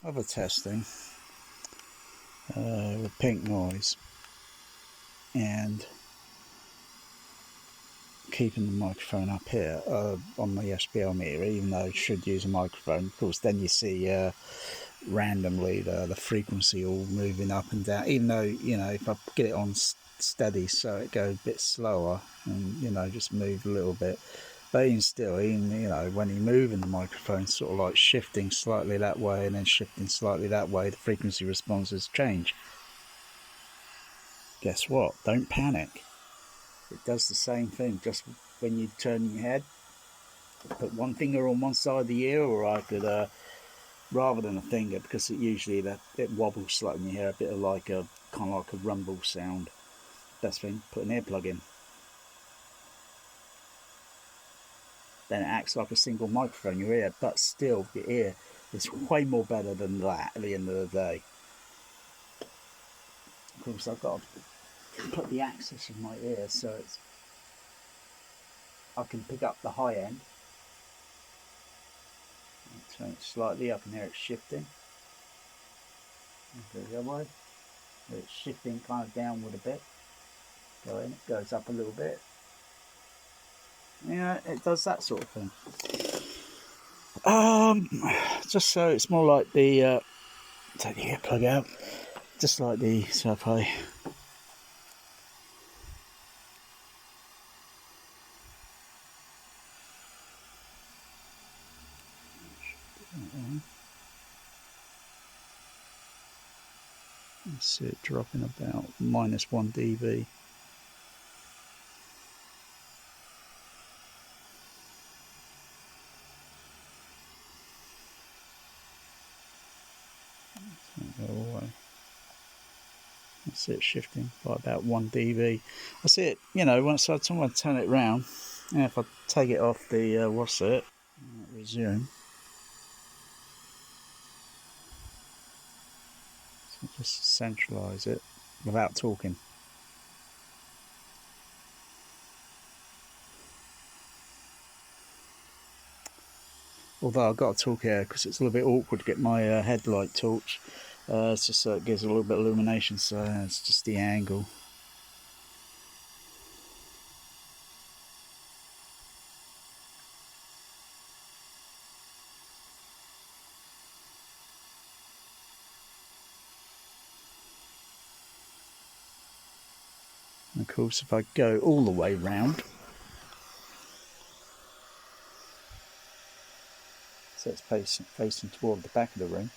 other testing with pink noise and keeping the microphone up here on my SPL meter, even though I should use a microphone. Of course, then you see randomly the frequency all moving up and down, even though, you know, if I get it on steady so it goes a bit slower and, you know, just move a little bit. But even still, even, you know, when you're moving the microphone, sort of like shifting slightly that way and then shifting slightly that way, the frequency responses change. Guess what? Don't panic. It does the same thing just when you turn your head. Put one finger on one side of the ear, or I could, rather than a finger, because it usually it wobbles slightly and you hear a bit of like a kind of like a rumble sound. Best thing, put an earplug in. Then it acts like a single microphone in your ear, but still your ear is way more better than that at the end of the day. Of course, I've got to put the axis in my ear so I can pick up the high end. Turn it slightly, I can hear it shifting. Go the other way. It's shifting kind of downward a bit. Go in, it goes up a little bit. Yeah, it does that sort of thing. Just so it's more like the take the earplug out, just like the Surpay. See it dropping about -1 dB. Go away. I see it shifting by about 1 dB. I see it, you know, once I turn it round, and if I take it off the what's it, resume. So just centralise it without talking. Although I've got to talk here because it's a little bit awkward to get my headlight torch. It's just so it gives a little bit of illumination, so it's just the angle. And of course, if I go all the way round, so it's facing toward the back of the room.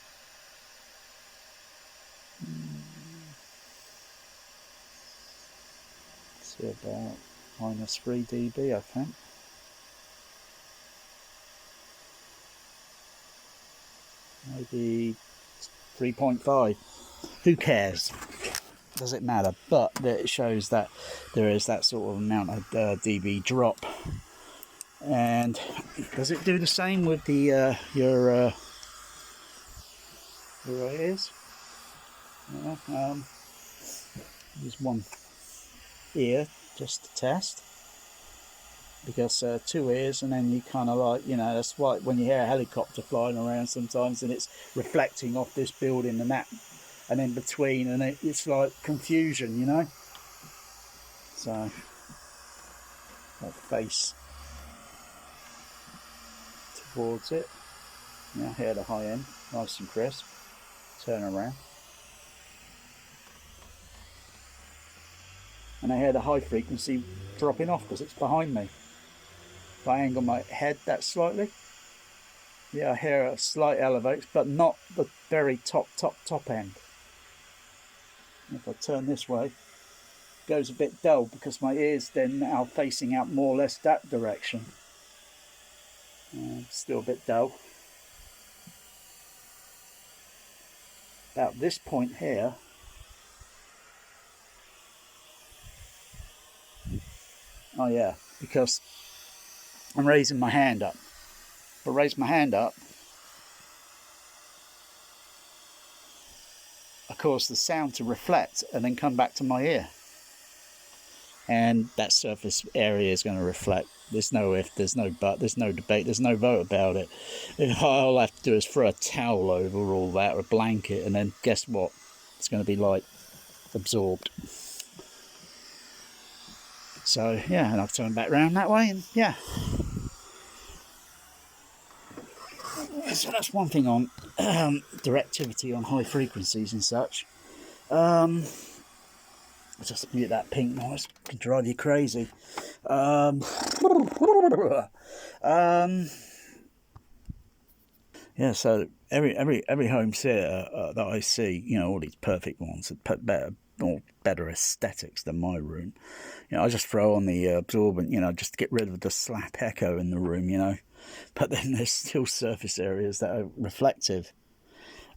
See about -3 dB, I think. Maybe 3.5. Who cares? Does it matter? But it shows that there is that sort of amount of dB drop. And does it do the same with the your ears? Yeah, use one ear just to test, because 2 ears, and then you kind of like, you know, that's why when you hear a helicopter flying around sometimes and it's reflecting off this building and that, and in between, and it's like confusion, you know. So I'll face towards it. Now hear the high end, nice and crisp. Turn around, and I hear the high frequency dropping off because it's behind me. If I angle my head that slightly, yeah, I hear a slight elevate, but not the very top end. If I turn this way, it goes a bit dull because my ears then now facing out more or less that direction. Still a bit dull. About this point here, oh yeah, because I'm raising my hand up. If I raise my hand up, of course the sound to reflect and then come back to my ear. and that surface area is going to reflect. There's no if, there's no but, there's no debate, there's no vote about it. All I have to do is throw a towel over all that, or a blanket, and then guess what? It's going to be like absorbed. So yeah, and I've turned back round that way, and yeah. So that's one thing on directivity on high frequencies and such. Just mute that pink noise, it can drive you crazy. Yeah, so every home theatre that I see, you know, all these perfect ones, better aesthetics than my room. You know, I just throw on the absorbent, you know, just to get rid of the slap echo in the room, you know. But then there's still surface areas that are reflective.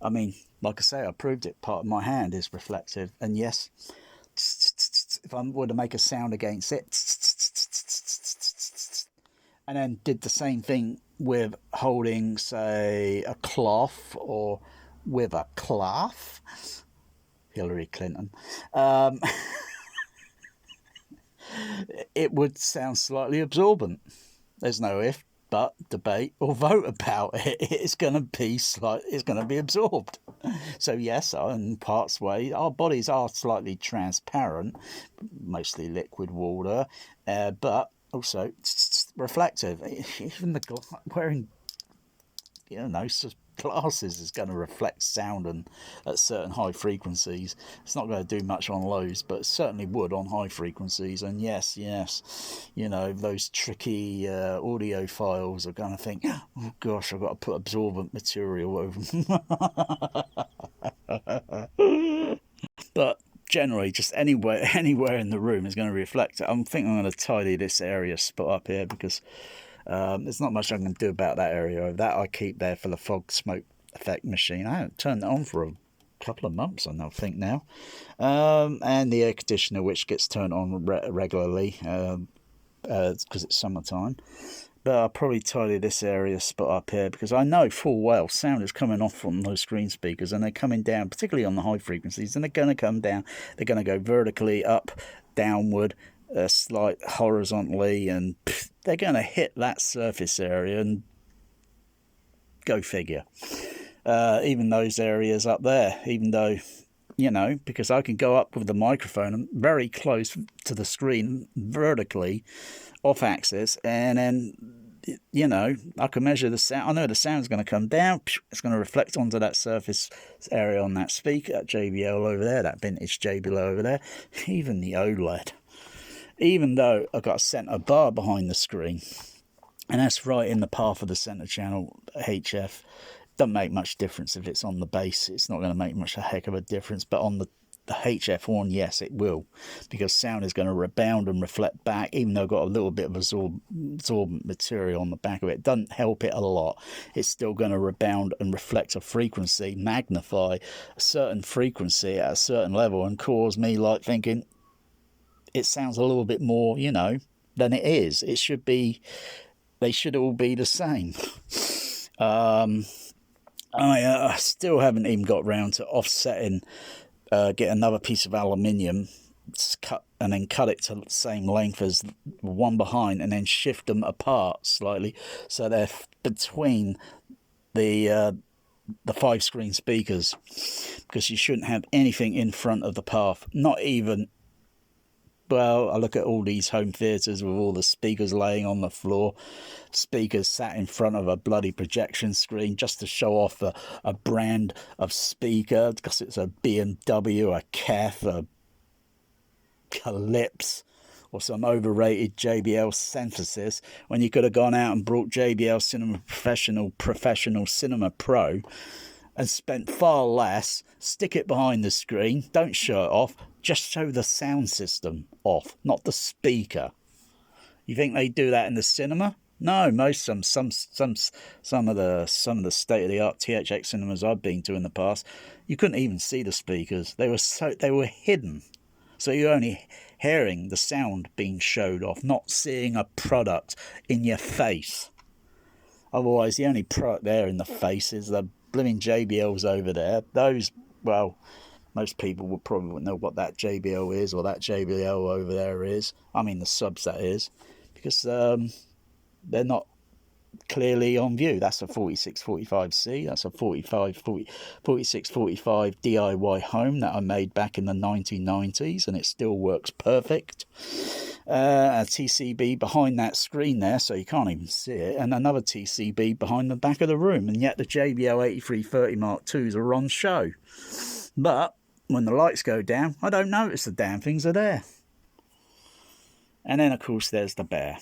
I mean, like I say, I proved it. Part of my hand is reflective, and yes, if I were to make a sound against it, and then did the same thing with holding, say, a cloth, or with a cloth, Hillary Clinton, it would sound slightly absorbent. There's no if, but, debate, or vote about it. It's going to be it's going to be absorbed. So yes, in parts way, our bodies are slightly transparent, mostly liquid water, but also reflective. Even wearing, you know, glasses is going to reflect sound and at certain high frequencies. It's not going to do much on lows, but it certainly would on high frequencies. And yes, you know, those tricky audiophiles are going to think, oh gosh, I've got to put absorbent material over them. But generally, just anywhere in the room is going to reflect it. I think I'm going to tidy this area spot up here, because there's not much I can do about that area. That I keep there for the fog smoke effect machine. I haven't turned it on for a couple of months, I think now. And the air conditioner, which gets turned on regularly because it's summertime. But I'll probably tidy this area spot up here, because I know full well sound is coming off from those screen speakers, and they're coming down, particularly on the high frequencies, and they're going to come down. They're going to go vertically up, downward, slight horizontally, and they're going to hit that surface area, and go figure. Even those areas up there, even though, you know, because I can go up with the microphone very close to the screen vertically off axis, and then, you know, I can measure the sound. I know the sound's going to come down, it's going to reflect onto that surface area on that speaker, that JBL over there, that vintage JBL over there, even the OLED. Even though I've got a centre bar behind the screen, and that's right in the path of the centre channel HF, doesn't make much difference if it's on the base. It's not going to make much a heck of a difference, but on the HF one, yes, it will, because sound is going to rebound and reflect back, even though I've got a little bit of absorbent material on the back of it. It doesn't help it a lot. It's still going to rebound and reflect a frequency, magnify a certain frequency at a certain level, and cause me like thinking it sounds a little bit more, you know, than it is. It should be, they should all be the same. I still haven't even got round to offsetting, get another piece of aluminium, cut it to the same length as the one behind, and then shift them apart slightly so they're between the 5 screen speakers, because you shouldn't have anything in front of the path, not even. Well, I look at all these home theatres with all the speakers laying on the floor, speakers sat in front of a bloody projection screen just to show off a brand of speaker, because it's a B&W, a KEF, a Calypse, or some overrated JBL synthesis, when you could have gone out and brought JBL Cinema Professional Cinema Pro, and spent far less, stick it behind the screen, don't show it off, just show the sound system off, not the speaker. You think they do that in the cinema? No, some of the state-of-the-art THX cinemas I've been to in the past, you couldn't even see the speakers. They were hidden. So you're only hearing the sound being showed off, not seeing a product in your face. Otherwise, the only product there in the face is the blooming JBLs over there. Those, well, Most people would probably know what that JBL is, or that JBL over there is. I mean the subs, that is, because they're not clearly on view. That's a 4645C, that's a 4645 DIY home that I made back in the 1990s, and it still works perfect. A TCB behind that screen there, so you can't even see it, and another TCB behind the back of the room, and yet the JBL 8330 Mark IIs are on show. But when the lights go down, I don't notice the damn things are there. And then, of course, there's the bear.